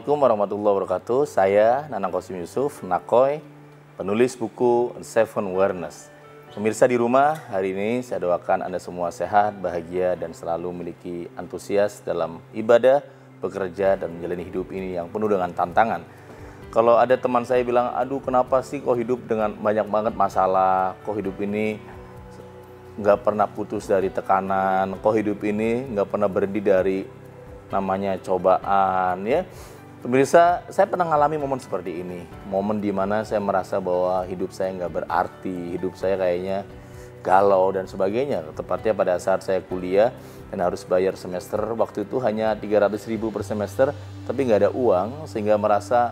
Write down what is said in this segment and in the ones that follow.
Assalamualaikum warahmatullahi wabarakatuh. Saya Nanang Qasim Yusuf, Nakoy, penulis buku Seven Awareness. Pemirsa di rumah, hari ini saya doakan Anda semua sehat, bahagia, dan selalu memiliki antusias dalam ibadah, bekerja, dan menjalani hidup ini yang penuh dengan tantangan. Kalau ada teman saya bilang, aduh kenapa sih kok hidup dengan banyak banget masalah, kok hidup ini nggak pernah putus dari tekanan, kok hidup ini nggak pernah berhenti dari namanya cobaan, ya. Pemirsa, saya pernah mengalami momen seperti ini, momen di mana saya merasa bahwa hidup saya nggak berarti, hidup saya kayaknya galau dan sebagainya. Tepatnya pada saat saya kuliah dan harus bayar semester, waktu itu hanya 300.000 per semester, tapi nggak ada uang, sehingga merasa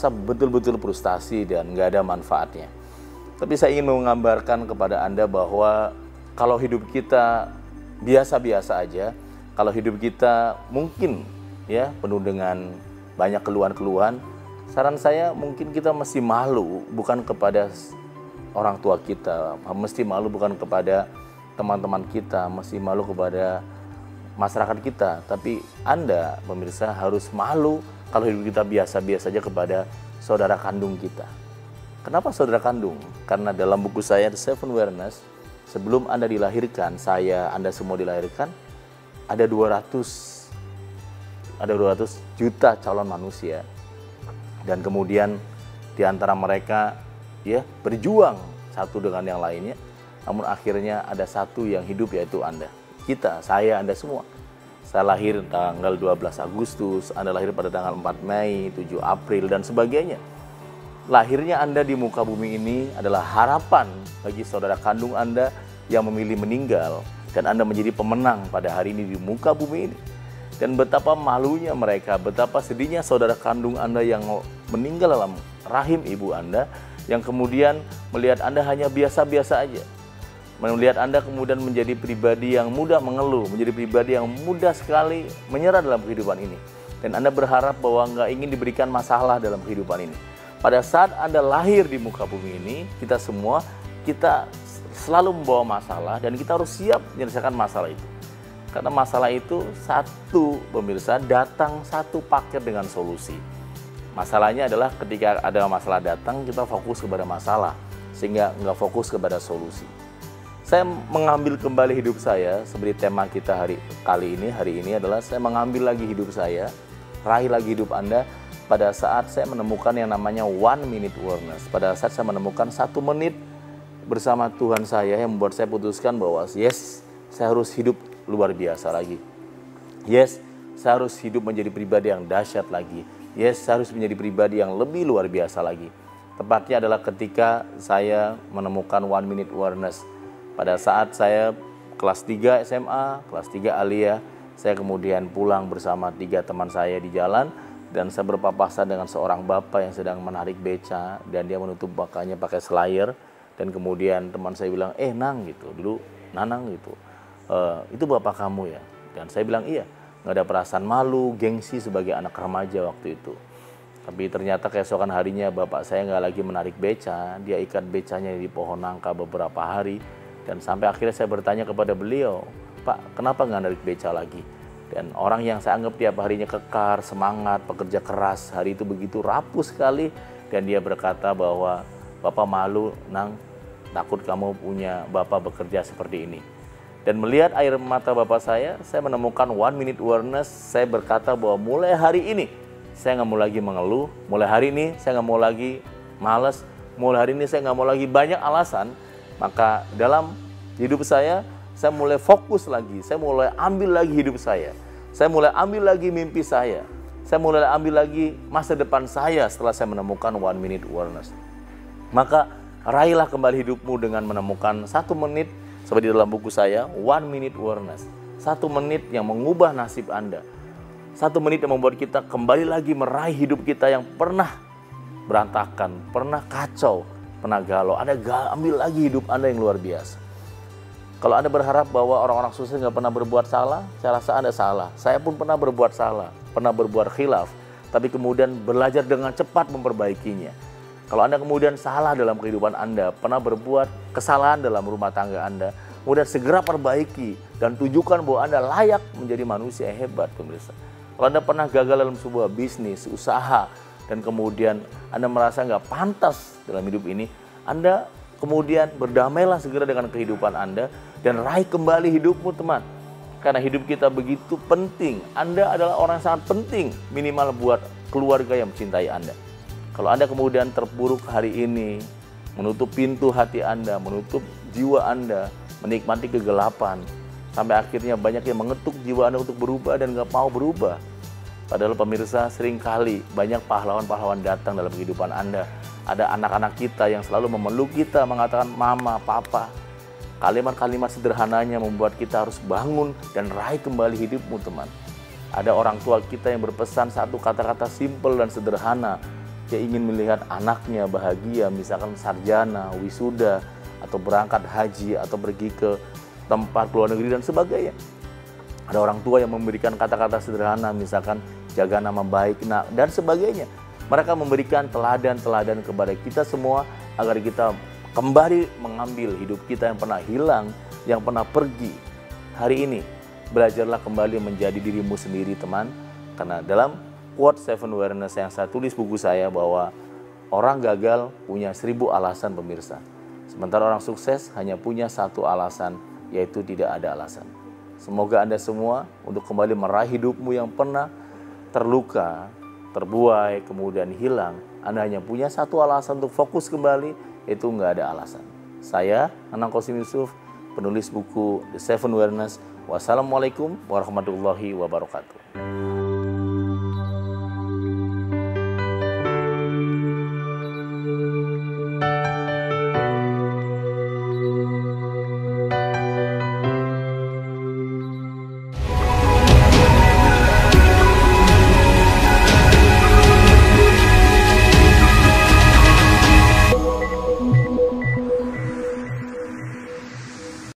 betul-betul frustasi dan nggak ada manfaatnya. Tapi saya ingin menggambarkan kepada Anda bahwa kalau hidup kita biasa-biasa aja, kalau hidup kita mungkin ya penuh dengan banyak keluhan-keluhan, saran saya mungkin kita mesti malu bukan kepada orang tua kita, mesti malu bukan kepada teman-teman kita, mesti malu kepada masyarakat kita, tapi Anda pemirsa harus malu kalau hidup kita biasa-biasa saja kepada saudara kandung kita. Kenapa saudara kandung? Karena dalam buku saya The Seven Awareness, sebelum Anda dilahirkan, Anda semua dilahirkan, ada 200 juta calon manusia, dan kemudian di antara mereka ya berjuang satu dengan yang lainnya, namun akhirnya ada satu yang hidup, yaitu Anda, kita, saya, Anda semua. Saya lahir tanggal 12 Agustus, Anda lahir pada tanggal 4 Mei, 7 April, dan sebagainya. Lahirnya Anda di muka bumi ini adalah harapan bagi saudara kandung Anda yang memilih meninggal, dan Anda menjadi pemenang pada hari ini di muka bumi ini. Dan betapa malunya mereka, betapa sedihnya saudara kandung Anda yang meninggal dalam rahim ibu Anda, yang kemudian melihat Anda hanya biasa-biasa aja. Melihat Anda kemudian menjadi pribadi yang mudah mengeluh, menjadi pribadi yang mudah sekali menyerah dalam kehidupan ini. Dan Anda berharap bahwa nggak ingin diberikan masalah dalam kehidupan ini. Pada saat Anda lahir di muka bumi ini, kita semua, kita selalu membawa masalah, dan kita harus siap menyelesaikan masalah itu. Karena masalah itu satu, pemirsa, datang satu paket dengan solusi. Masalahnya adalah ketika ada masalah datang, kita fokus kepada masalah, sehingga nggak fokus kepada solusi. Saya mengambil kembali hidup saya, seperti tema kita hari ini adalah saya mengambil lagi hidup saya, raih lagi hidup Anda, pada saat saya menemukan yang namanya 1 minute awareness. Pada saat saya menemukan 1 menit bersama Tuhan saya yang membuat saya putuskan bahwa yes, saya harus hidup luar biasa lagi. Yes, saya harus hidup menjadi pribadi yang dahsyat lagi. Yes, saya harus menjadi pribadi yang lebih luar biasa lagi. Tepatnya adalah ketika saya menemukan 1 minute awareness. Pada saat saya kelas 3 SMA, kelas 3 Aliyah, saya kemudian pulang bersama 3 teman saya di jalan, dan saya berpapasan dengan seorang bapak yang sedang menarik beca, dan dia menutup mukanya pakai selayar. Dan kemudian teman saya bilang, Nang gitu, dulu Nanang gitu, itu bapak kamu ya? Dan saya bilang iya, nggak ada perasaan malu, gengsi sebagai anak remaja waktu itu. Tapi ternyata keesokan harinya bapak saya nggak lagi menarik beca, dia ikat becanya di pohon nangka beberapa hari. Dan sampai akhirnya saya bertanya kepada beliau, Pak, kenapa nggak narik beca lagi? Dan orang yang saya anggap tiap harinya kekar, semangat, pekerja keras, hari itu begitu rapuh sekali. Dan dia berkata bahwa, Bapak malu, Nang, takut kamu punya bapak bekerja seperti ini. Dan melihat air mata bapak saya menemukan 1 minute awareness. Saya berkata bahwa mulai hari ini, saya nggak mau lagi mengeluh. Mulai hari ini, saya nggak mau lagi malas. Mulai hari ini, saya nggak mau lagi banyak alasan. Maka dalam hidup saya mulai fokus lagi, saya mulai ambil lagi hidup saya mulai ambil lagi mimpi saya mulai ambil lagi masa depan saya setelah saya menemukan 1 minute awareness. Maka raihlah kembali hidupmu dengan menemukan 1 menit, seperti dalam buku saya, 1 minute awareness. 1 menit yang mengubah nasib Anda. 1 menit yang membuat kita kembali lagi meraih hidup kita yang pernah berantakan, pernah kacau, pernah galau. Anda ambil lagi hidup Anda yang luar biasa. Kalau Anda berharap bahwa orang-orang sukses nggak pernah berbuat salah, saya rasa Anda salah. Saya pun pernah berbuat salah, pernah berbuat khilaf, tapi kemudian belajar dengan cepat memperbaikinya. Kalau Anda kemudian salah dalam kehidupan Anda, pernah berbuat kesalahan dalam rumah tangga Anda, kemudian segera perbaiki dan tunjukkan bahwa Anda layak menjadi manusia yang hebat, pemirsa. Kalau Anda pernah gagal dalam sebuah bisnis, usaha, dan kemudian Anda merasa nggak pantas dalam hidup ini, Anda kemudian berdamailah segera dengan kehidupan Anda dan raih kembali hidupmu, teman. Karena hidup kita begitu penting. Anda adalah orang yang sangat penting, minimal buat keluarga yang mencintai Anda. Kalau Anda kemudian terpuruk hari ini, menutup pintu hati Anda, menutup jiwa Anda, menikmati kegelapan, sampai akhirnya banyak yang mengetuk jiwa Anda untuk berubah dan nggak mau berubah. Padahal pemirsa, seringkali banyak pahlawan-pahlawan datang dalam kehidupan Anda. Ada anak-anak kita yang selalu memeluk kita, mengatakan mama, papa. Kalimat-kalimat sederhananya membuat kita harus bangun dan raih kembali hidupmu, teman. Ada orang tua kita yang berpesan satu kata-kata simpel dan sederhana. Dia ingin melihat anaknya bahagia, misalkan sarjana, wisuda, atau berangkat haji, atau pergi ke tempat luar negeri dan sebagainya. Ada orang tua yang memberikan kata-kata sederhana, misalkan jaga nama baik, dan sebagainya. Mereka memberikan teladan-teladan kepada kita semua agar kita kembali mengambil hidup kita yang pernah hilang, yang pernah pergi. Hari ini, belajarlah kembali menjadi dirimu sendiri, teman. Karena dalam quote Seven Awareness yang saya tulis buku saya bahwa orang gagal punya 1000 alasan, pemirsa. Sementara orang sukses hanya punya satu alasan, yaitu tidak ada alasan. Semoga Anda semua untuk kembali meraih hidupmu yang pernah terluka, terbuai, kemudian hilang. Anda hanya punya satu alasan untuk fokus kembali, yaitu nggak ada alasan. Saya, Anang Qasim Yusuf, penulis buku The Seven Awareness. Wassalamualaikum warahmatullahi wabarakatuh.